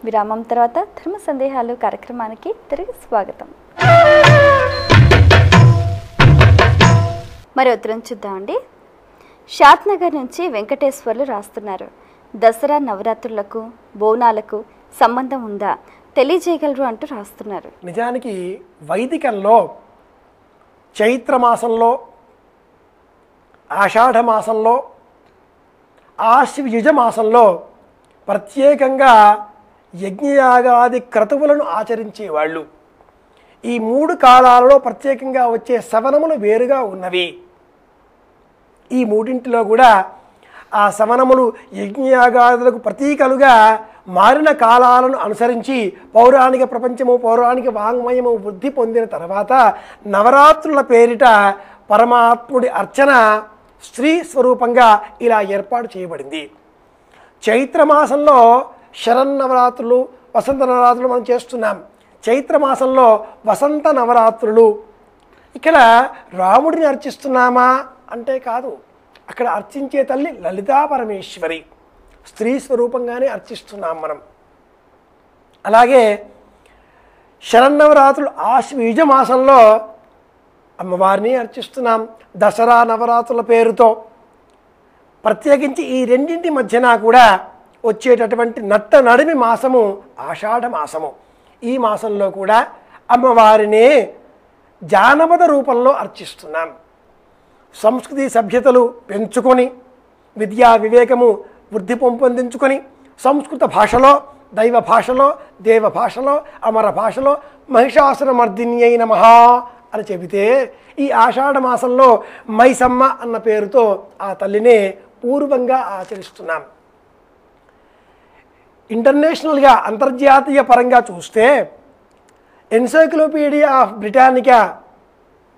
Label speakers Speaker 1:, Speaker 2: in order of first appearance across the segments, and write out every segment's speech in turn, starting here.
Speaker 1: విరామం తర్వాత ధర్మ సందేహాలు కార్యక్రమానికి తిరిగి స్వాగతం. మరి ఉత్తరం చూద్దామండి. షాద్నగర్ నుంచి వెంకటేశ్వర్లు రాస్తున్నారు. దసరా నవరాత్రులకు బోనాలకు సంబంధం ఉందా తెలియజేయగలరు అంటూ రాస్తున్నారు.
Speaker 2: నిజానికి వైదికంలో చైత్రమాసంలో, ఆషాఢమాసంలో, ఆశ్వయుజ మాసంలో ప్రత్యేకంగా యజ్ఞయాగాది క్రతువులను ఆచరించేవాళ్ళు. ఈ 3 కాలాలలో ప్రత్యేకంగా వచ్చే సవనములు వేరుగా ఉన్నవి. ఈ మూడింటిలో కూడా ఆ సవనములు యజ్ఞయాగాదులకు ప్రతీకలుగా మారిన కాలాలను అనుసరించి పౌరాణిక ప్రపంచము, పౌరాణిక వాంగ్మయము వృద్ధి పొందిన తర్వాత నవరాత్రుల పేరిట పరమాత్ముడి అర్చన స్త్రీ స్వరూపంగా ఇలా ఏర్పాటు చేయబడింది. చైత్రమాసంలో శరన్నవరాత్రులు, వసంత నవరాత్రులు మనం చేస్తున్నాం. చైత్రమాసంలో వసంత నవరాత్రులు. ఇక్కడ రాముడిని అర్చిస్తున్నామా అంటే కాదు, అక్కడ అర్చించే తల్లి లలితా పరమేశ్వరి, స్త్రీ స్వరూపంగానే అర్చిస్తున్నాం మనం. అలాగే శరన్నవరాత్రులు ఆశ్వయుజ మాసంలో అమ్మవారిని అర్చిస్తున్నాం దసరా నవరాత్రుల పేరుతో. ప్రత్యేకించి ఈ రెండింటి మధ్యన కూడా వచ్చేటటువంటి నట్ట నడిమి మాసము ఆషాఢ మాసము. ఈ మాసంలో కూడా అమ్మవారిని జానపద రూపంలో అర్చిస్తున్నాం. సంస్కృతి సభ్యతలు పెంచుకొని, విద్యా వివేకము వృద్ధి పొందించుకొని, సంస్కృత భాషలో, దైవ భాషలో, దేవ భాషలో, అమర భాషలో మహిషాసురమర్దిన్యై నమః అని చెబితే ఈ ఆషాఢ మాసంలో మైసమ్మ అన్న పేరుతో ఆ తల్లినే పూర్వంగా ఆచరిస్తున్నాం. ఇంటర్నేషనల్గా అంతర్జాతీయ పరంగా చూస్తే ఎన్సైక్లోపీడియా ఆఫ్ బ్రిటానికా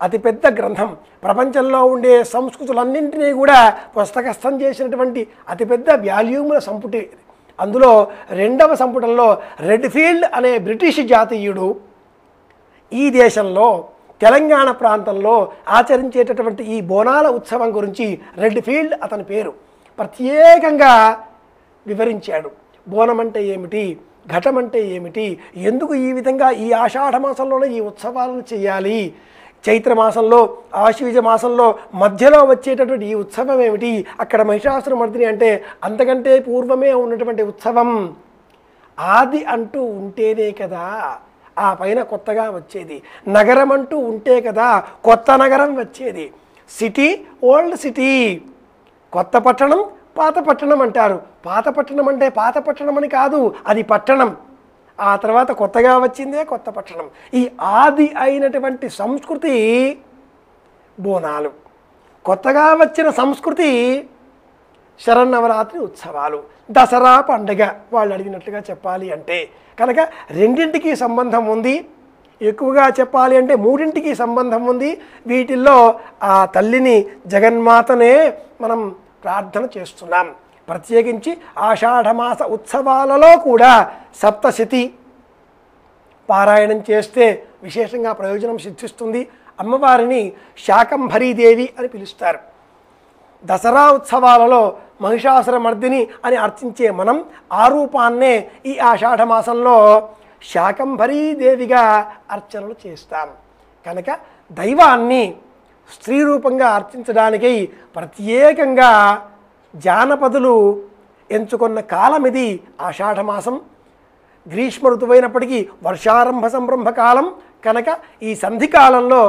Speaker 2: అతిపెద్ద గ్రంథం. ప్రపంచంలో ఉండే సంస్కృతులన్నింటినీ కూడా పుస్తకస్థం చేసినటువంటి అతిపెద్ద వాల్యూముల సంపుటి. అందులో 2వ సంపుటంలో రెడ్ఫీల్డ్ అనే బ్రిటిష్ జాతీయుడు ఈ దేశంలో తెలంగాణ ప్రాంతంలో ఆచరించేటటువంటి ఈ బోనాల ఉత్సవం గురించి రెడ్ఫీల్డ్ అతని పేరు ప్రత్యేకంగా వివరించాడు. బోనం అంటే ఏమిటి, ఘటం అంటే ఏమిటి, ఎందుకు ఈ విధంగా ఈ ఆషాఢ మాసంలోనే ఈ ఉత్సవాలను చేయాలి, చైత్రమాసంలో ఆశ్వయుజ మాసంలో మధ్యలో వచ్చేటటువంటి ఈ ఉత్సవం ఏమిటి, అక్కడ మహిషాసురమర్దిని అంటే అంతకంటే పూర్వమే ఉన్నటువంటి ఉత్సవం. ఆది అంటూ ఉంటేనే కదా ఆ పైన కొత్తగా వచ్చేది. నగరం అంటూ ఉంటే కదా కొత్త నగరం వచ్చేది. సిటీ, ఓల్డ్ సిటీ, కొత్త పట్టణం, పాత పట్టణం అంటారు. పాత పట్టణం అంటే పాత పట్టణం అని కాదు, అది పట్టణం. ఆ తర్వాత కొత్తగా వచ్చిందే కొత్త పట్టణం. ఈ ఆది అయినటువంటి సంస్కృతి బోనాలు. కొత్తగా వచ్చిన సంస్కృతి శరన్నవరాత్రి ఉత్సవాలు, దసరా పండుగ. వాళ్ళు అడిగినట్లుగా చెప్పాలి అంటే కనుక రెండింటికి సంబంధం ఉంది. ఎక్కువగా చెప్పాలి అంటే 3ంటికి సంబంధం ఉంది. వీటిల్లో ఆ తల్లిని జగన్మాతనే మనం ప్రార్థన చేస్తున్నాం. ప్రత్యేకించి ఆషాఢమాస ఉత్సవాలలో కూడా సప్తశతి పారాయణం చేస్తే విశేషంగా ప్రయోజనం సిద్ధిస్తుంది. అమ్మవారిని శాకంభరీదేవి అని పిలుస్తారు. దసరా ఉత్సవాలలో మహిషాసురమర్దిని అని అర్చించే మనం ఆ రూపాన్నే ఈ ఆషాఢమాసంలో శాకంభరీదేవిగా అర్చనలు చేస్తాం. కనుక దైవాన్ని స్త్రీ రూపంగా అర్చించడానికి ప్రత్యేకంగా జానపదులు ఎంచుకున్న కాలం ఇది ఆషాఢమాసం. గ్రీష్మ ఋతువైనప్పటికీ వర్షారంభ సంరంభ కాలం కనుక ఈ సంధికాలంలో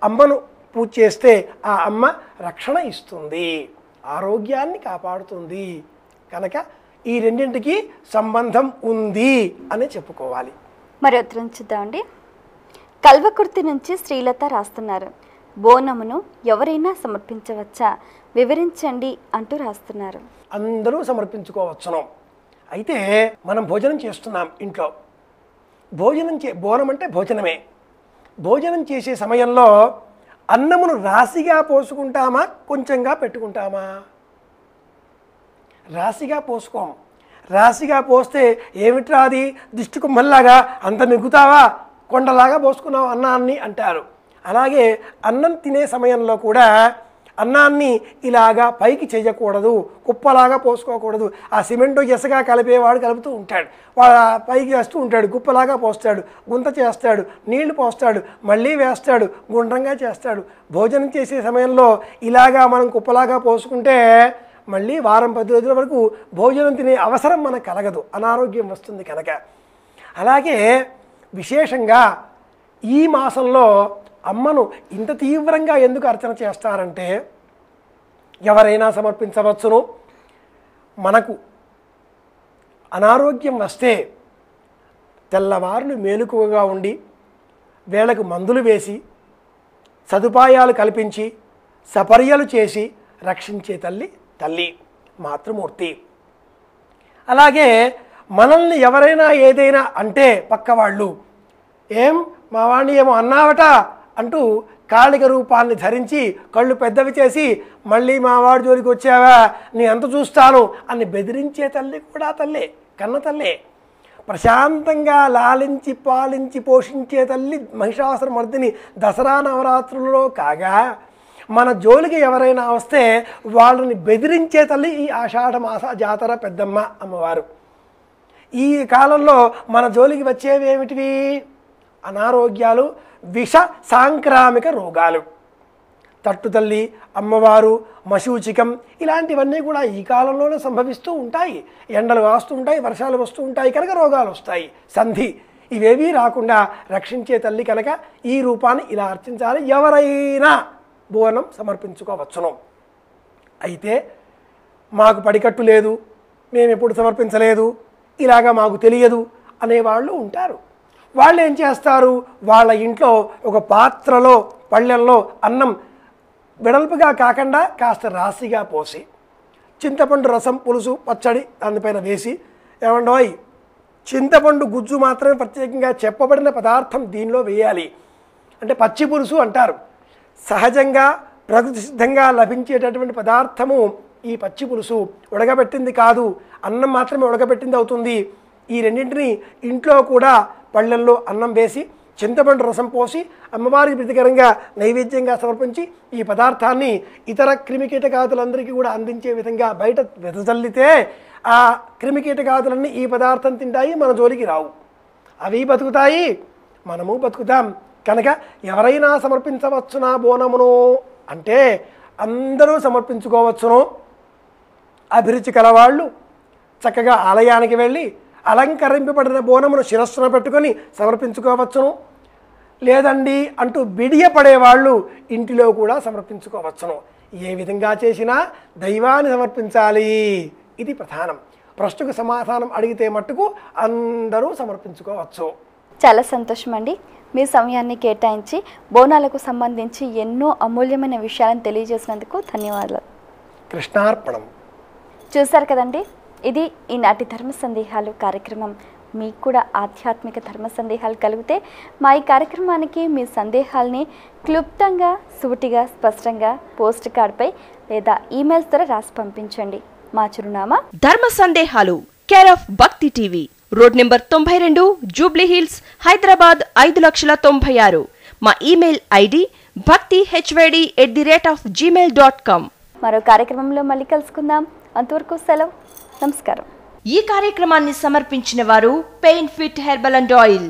Speaker 2: అమ్మను పూజ చేస్తే ఆ అమ్మ రక్షణ ఇస్తుంది, ఆరోగ్యాన్ని కాపాడుతుంది. కనుక ఈ రెండింటికి సంబంధం ఉంది అని చెప్పుకోవాలి.
Speaker 1: మరి ఉత్తరం చూద్దామండి. కల్వకుర్తి నుంచి శ్రీలత రాస్తున్నారు. బోనమును ఎవరైనా సమర్పించవచ్చా, వివరించండి అంటూ రాస్తున్నారు.
Speaker 2: అందరూ సమర్పించుకోవచ్చును. అయితే మనం భోజనం చేస్తున్నాం ఇంట్లో. బోనం అంటే భోజనమే. భోజనం చేసే సమయంలో అన్నమును రాశిగా పోసుకుంటామా, కొంచెంగా పెట్టుకుంటామా? రాశిగా పోసుకోం. రాశిగా పోస్తే ఏమిట్రా అది దిష్టి కుంభంలాగా అంత మిగుతావా, కొండలాగా పోసుకున్నావు అన్నాన్ని అంటారు. అలాగే అన్నం తినే సమయంలో కూడా అన్నాన్ని ఇలాగా పైకి చేయకూడదు, కుప్పలాగా పోసుకోకూడదు. ఆ సిమెంటు ఇసుక కలిపేవాడు కలుపుతూ ఉంటాడు, వాడు పైకి వేస్తూ ఉంటాడు, కుప్పలాగా పోస్తాడు, గుంత చేస్తాడు, నీళ్లు పోస్తాడు, మళ్ళీ వేస్తాడు, గుండ్రంగా చేస్తాడు. భోజనం చేసే సమయంలో ఇలాగా మనం కుప్పలాగా పోసుకుంటే మళ్ళీ వారం 10 రోజుల వరకు భోజనం తినే అవసరం మనకు కలగదు, అనారోగ్యం వస్తుంది కనుక. అలాగే విశేషంగా ఈ మాసంలో అమ్మను ఇంత తీవ్రంగా ఎందుకు అర్చన చేస్తారంటే, ఎవరైనా సమర్పించవచ్చును. మనకు అనారోగ్యం వస్తే తెల్లవారులు మేలుకువగా ఉండి వేళకు మందులు వేసి సదుపాయాలు కల్పించి సపర్యలు చేసి రక్షించే తల్లి మాతృమూర్తి. అలాగే మనల్ని ఎవరైనా ఏదైనా అంటే పక్కవాళ్ళు, ఏం మా వాణ్ణి ఏమో అన్నావట అంటూ కాళిక రూపాన్ని ధరించి కళ్ళు పెద్దవి చేసి మళ్ళీ మా వాడి జోలికి వచ్చావా నీ అంత చూస్తాను అని బెదిరించే తల్లి కూడా తల్లే, కన్న తల్లే. ప్రశాంతంగా లాలించి పాలించి పోషించే తల్లి మహిషాసురమర్దిని దసరా నవరాత్రులలో కాగా, మన జోలికి ఎవరైనా వస్తే వాళ్ళని బెదిరించే తల్లి ఈ ఆషాఢ మాస జాతర పెద్దమ్మ అమ్మవారు. ఈ కాలంలో మన జోలికి వచ్చేవి ఏమిటివి? అనారోగ్యాలు, విష సాంక్రామిక రోగాలు. తట్టుతల్లి, అమ్మవారు, మశూచికం ఇలాంటివన్నీ కూడా ఈ కాలంలోనే సంభవిస్తూ ఉంటాయి. ఎండలు వస్తూ ఉంటాయి, వర్షాలు వస్తూ ఉంటాయి కనుక రోగాలు వస్తాయి. సంధి ఇవేవీ రాకుండా రక్షించే తల్లి కనుక ఈ రూపాన్ని ఇలా అర్చించాలి. ఎవరైనా బోనం సమర్పించుకోవచ్చును. అయితే మాకు పడికట్టు లేదు, మేము ఎప్పుడు సమర్పించలేదు, ఇలాగా మాకు తెలియదు అనేవాళ్ళు ఉంటారు. వాళ్ళు ఏం చేస్తారు? వాళ్ళ ఇంట్లో ఒక పాత్రలో పళ్ళెంలో అన్నం వెడల్పుగా కాకుండా కాస్త రాశిగా పోసి చింతపండు రసం, పులుసు, పచ్చడి దానిపైన వేసి, ఏమండోయ్ చింతపండు గుజ్జు మాత్రమే ప్రత్యేకంగా చెప్పబడిన పదార్థం దీనిలో వేయాలి అంటే పచ్చి పులుసు అంటారు. సహజంగా ప్రకృతి సిద్ధంగా లభించేటటువంటి పదార్థము ఈ పచ్చి పులుసు. ఉడకబెట్టింది కాదు, అన్నం మాత్రమే ఉడకబెట్టింది అవుతుంది. ఈ రెండింటిని ఇంట్లో కూడా పళ్ళెల్లో అన్నం వేసి చింతపండు రసం పోసి అమ్మవారికి ప్రీతికరంగా నైవేద్యంగా సమర్పించి ఈ పదార్థాన్ని ఇతర క్రిమికీటకాదులందరికీ కూడా అందించే విధంగా బయట వెదజల్లితే ఆ క్రిమికీటకాదులన్నీ ఈ పదార్థం తింటాయి, మన జోలికి రావు. అవి బతుకుతాయి, మనము బతుకుతాం. కనుక ఎవరైనా సమర్పించవచ్చునా బోనమును అంటే అందరూ సమర్పించుకోవచ్చును. అభిరుచి కలవాళ్ళు చక్కగా ఆలయానికి వెళ్ళి అలంకరింపబడిన బోనమును శిరస్సున పెట్టుకొని సమర్పించుకోవచ్చును. లేదండి అంటూ బిడియపడేవాళ్ళు ఇంటిలో కూడా సమర్పించుకోవచ్చును. ఏ విధంగా చేసినా దైవాన్ని సమర్పించాలి, ఇది ప్రధానం. ప్రశ్నకు సమాధానం అడిగితే మట్టుకు అందరూ సమర్పించుకోవచ్చు.
Speaker 1: చాలా సంతోషం అండి, మీ సమయాన్ని కేటాయించి బోనాలకు సంబంధించి ఎన్నో అమూల్యమైన విషయాలను తెలియజేసినందుకు ధన్యవాదాలు.
Speaker 2: కృష్ణార్పణం.
Speaker 1: చూశారు కదండి, ఇది ఈనాటి ధర్మ సందేహాలు కార్యక్రమం. మీకు కూడా ఆధ్యాత్మిక ధర్మ సందేహాలు కలిగితే మా ఈ కార్యక్రమానికి మీ సందేహాల్ని క్లుప్తంగా, సూటిగా, స్పష్టంగా పోస్ట్ కార్డ్పై లేదా ఈమెయిల్స్ ద్వారా రాసి పంపించండి. మా చిరునామా
Speaker 3: ధర్మ సందేహాలు, కేర్ ఆఫ్ భక్తి TV, road number 92, Jubilee hills, Hyderabad 5,96,000. మా ఈమెయిల్ ఐడి bhakti@gmail.com.
Speaker 1: మరో కార్యక్రమంలో మళ్ళీ కలుసుకుందాం. అంతవరకు సెలవు, నమస్కారం.
Speaker 3: ఈ కార్యక్రమాన్ని సమర్పించిన వారు pain fit herbal and oil.